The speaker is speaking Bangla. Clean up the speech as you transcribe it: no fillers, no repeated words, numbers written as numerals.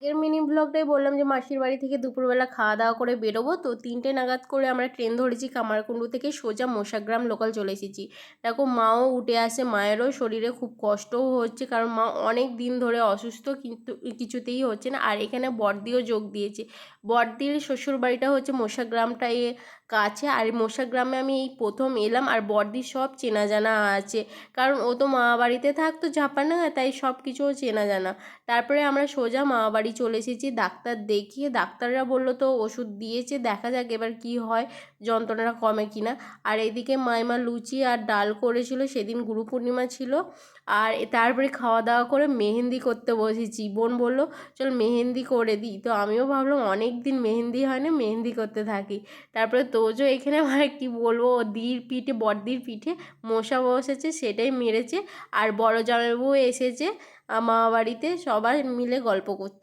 এর মিনি ব্লগটাই বললাম যে মাসির বাড়ি থেকে দুপুরবেলা খাওয়া দাওয়া করে বেরোবো, তো 3টে নাগাদ করে আমরা ট্রেন ধরেছি কামারকুণ্ডু থেকে সোজা মোশাগ্রাম লোকাল চলে এসেছি। দেখো মাও উঠে আসে, মায়েরও শরীরে খুব কষ্টও হচ্ছে কারণ মা অনেক দিন ধরে অসুস্থ, কিন্তু কিছুতেই হচ্ছে না। আর এখানে বড়দিও যোগ দিয়েছে। বড়দির শ্বশুর বাড়িটা হচ্ছে মোশাগ্রামটাই কাছে, আর মোশাগ্রামে আমি এই প্রথম এলাম। আর বড়দির সব চেনা জানা আছে, কারণ ও তো মামা বাড়িতে থাকতো জাপানে, তাই সব কিছুও চেনা জানা। তারপরে আমরা সোজা মামাবাড়ি চলে এসেছি। ডাক্তার দেখিয়ে ডাক্তাররা বললো তো ওষুধ দিয়েছে, দেখা যাক এবার কি হয়, যন্ত্রণাটা কমে কিনা। আর এদিকে মাইমা লুচি আর ডাল করেছিল, সেদিন গুরু পূর্ণিমা ছিল। আর তারপরে খাওয়া দাওয়া করে মেহেন্দি করতে বসেছি। বোন বলল চল মেহেন্দি করে দিই, তো আমিও ভাবলাম অনেক দিন মেহেন্দি হয় না, মেহেন্দি করতে থাকি। তারপরে তোজো এখানে মানে কি বলবো, ও দির পিঠে বড়দির পিঠে মশা বসেছে, সেটাই মেরেছে। আর বড় জামাইবাবু এসেছে মামা বাড়িতে, সবাই মিলে গল্প করছে।